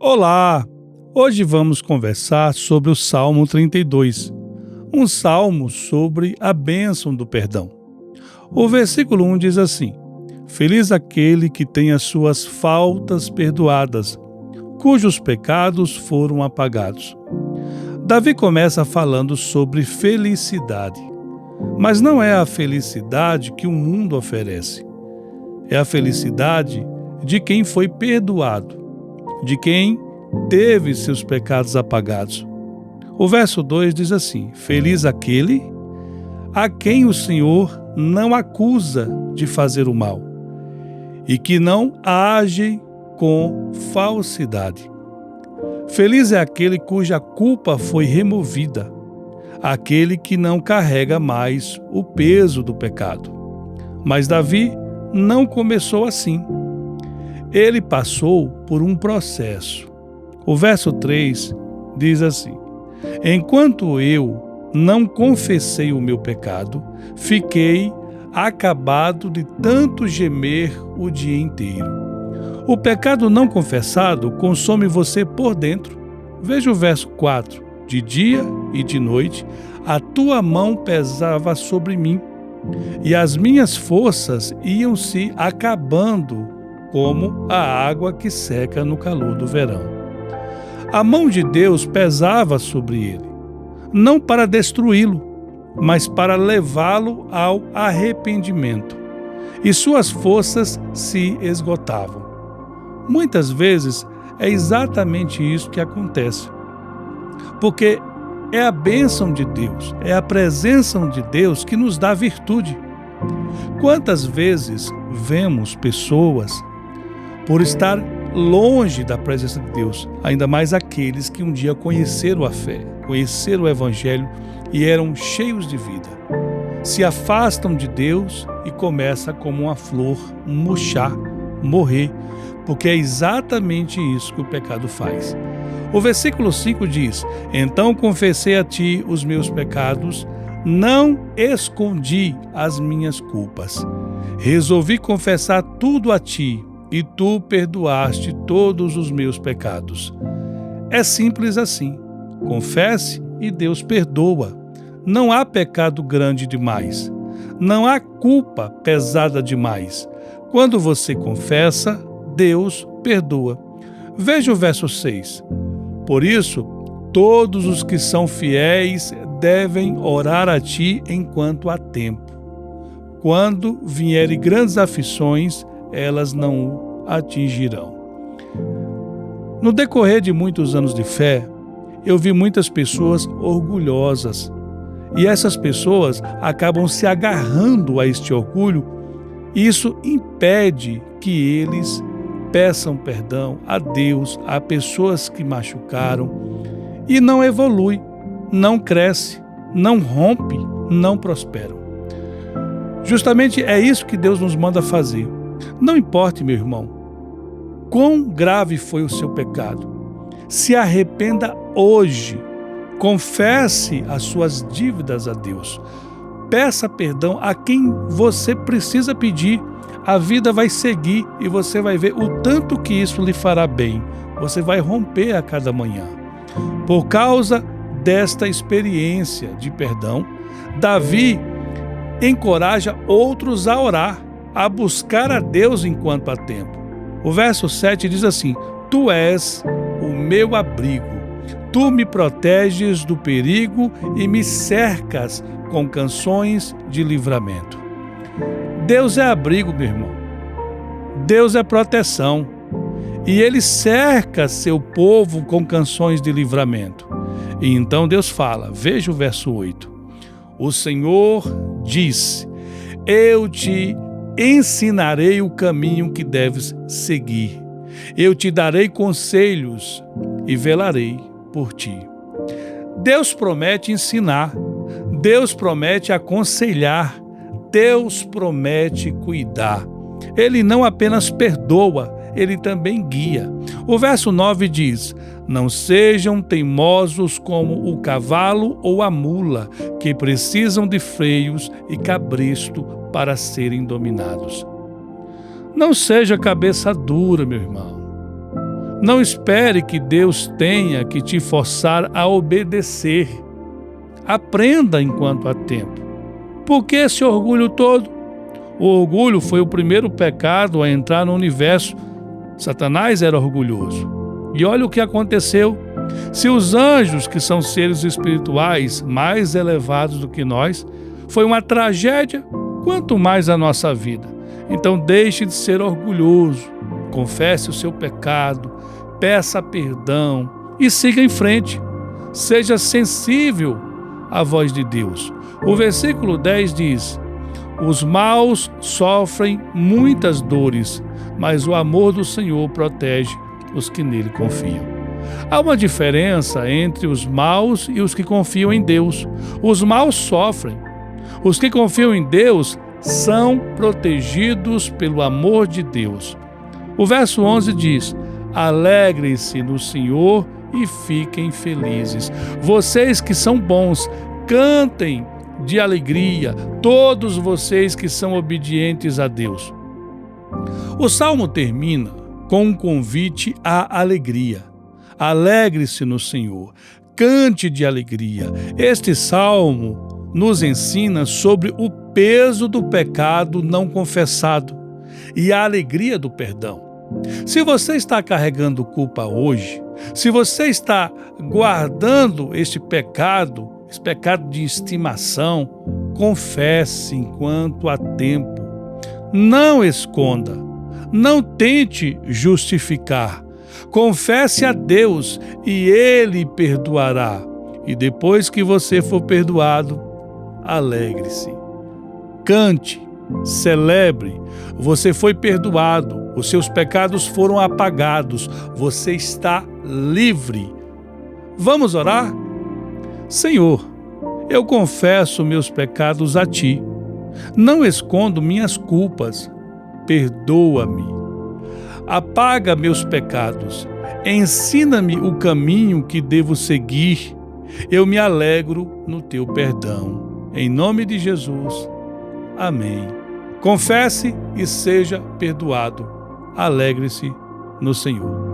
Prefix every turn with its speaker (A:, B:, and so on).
A: Olá! Hoje vamos conversar sobre o Salmo 32, um salmo sobre a bênção do perdão. O versículo 1 diz assim: Feliz aquele que tem as suas faltas perdoadas, cujos pecados foram apagados. Davi começa falando sobre felicidade, mas não é a felicidade que o mundo oferece. É a felicidade de quem foi perdoado, de quem teve seus pecados apagados. O verso 2 diz assim: Feliz aquele a quem o Senhor não acusa de fazer o mal e que não age com falsidade. Feliz é aquele cuja culpa foi removida, aquele que não carrega mais o peso do pecado. Mas Davi não começou assim. Ele passou por um processo. O verso 3 diz assim: Enquanto eu não confessei o meu pecado, fiquei acabado de tanto gemer o dia inteiro. O pecado não confessado consome você por dentro. Veja o verso 4. De dia e de noite, a tua mão pesava sobre mim, e as minhas forças iam se acabando como a água que seca no calor do verão. A mão de Deus pesava sobre ele, não para destruí-lo, mas para levá-lo ao arrependimento, e suas forças se esgotavam. Muitas vezes é exatamente isso que acontece, porque é a bênção de Deus, é a presença de Deus que nos dá virtude. Quantas vezes vemos pessoas, por estar longe da presença de Deus, ainda mais aqueles que um dia conheceram a fé, conheceram o Evangelho e eram cheios de vida, se afastam de Deus e começa como uma flor murchar, morrer, porque é exatamente isso que o pecado faz. O versículo 5 diz: Então confessei a ti os meus pecados, não escondi as minhas culpas. Resolvi confessar tudo a ti, e tu perdoaste todos os meus pecados. É simples assim. Confesse e Deus perdoa. Não há pecado grande demais. Não há culpa pesada demais. Quando você confessa, Deus perdoa. Veja o verso 6. Por isso, todos os que são fiéis devem orar a ti enquanto há tempo. Quando vierem grandes aflições, elas não o atingirão. No decorrer de muitos anos de fé, eu vi muitas pessoas orgulhosas. E essas pessoas acabam se agarrando a este orgulho, e isso impede que eles peçam perdão a Deus, a pessoas que machucaram, e não evolui, não cresce, não rompe, não prosperam. Justamente é isso que Deus nos manda fazer. Não importe, meu irmão, quão grave foi o seu pecado, se arrependa hoje, confesse as suas dívidas a Deus, peça perdão a quem você precisa pedir. A vida vai seguir e você vai ver o tanto que isso lhe fará bem. Você vai romper a cada manhã. Por causa desta experiência de perdão, Davi encoraja outros a orar, a buscar a Deus enquanto há tempo. O verso 7 diz assim: Tu és o meu abrigo, tu me proteges do perigo e me cercas com canções de livramento. Deus é abrigo, meu irmão. Deus é proteção. E Ele cerca seu povo com canções de livramento. E então Deus fala, veja o verso 8. O Senhor disse: Eu te ensinarei o caminho que deves seguir. Eu te darei conselhos e velarei por ti. Deus promete ensinar. Deus promete aconselhar. Deus promete cuidar. Ele não apenas perdoa, Ele também guia. O verso 9 diz: Não sejam teimosos como o cavalo ou a mula, que precisam de freios e cabresto para serem dominados. Não seja cabeça dura, meu irmão. Não espere que Deus tenha que te forçar a obedecer. Aprenda enquanto há tempo. Por que esse orgulho todo? O orgulho foi o primeiro pecado a entrar no universo. Satanás era orgulhoso. E olha o que aconteceu. Se os anjos, que são seres espirituais mais elevados do que nós, foi uma tragédia, quanto mais a nossa vida. Então deixe de ser orgulhoso, confesse o seu pecado, peça perdão e siga em frente. Seja sensível à voz de Deus. O versículo 10 diz: os maus sofrem muitas dores, mas o amor do Senhor protege os que nele confiam. Há uma diferença entre os maus e os que confiam em Deus. Os maus sofrem. Os que confiam em Deus são protegidos pelo amor de Deus. O verso 11 diz: alegrem-se no Senhor e fiquem felizes. Vocês que são bons, cantem de alegria, todos vocês que são obedientes a Deus. O salmo termina com um convite à alegria. Alegre-se no Senhor, cante de alegria. Este salmo nos ensina sobre o peso do pecado não confessado e a alegria do perdão. Se você está carregando culpa hoje, se você está guardando este pecado de estimação, confesse enquanto há tempo. Não esconda, não tente justificar. Confesse a Deus e Ele perdoará. E depois que você for perdoado, alegre-se. Cante, celebre. Você foi perdoado, os seus pecados foram apagados, você está livre. Vamos orar? Senhor, eu confesso meus pecados a Ti. Não escondo minhas culpas. Perdoa-me. Apaga meus pecados. Ensina-me o caminho que devo seguir. Eu me alegro no Teu perdão. Em nome de Jesus. Amém. Confesse e seja perdoado. Alegre-se no Senhor.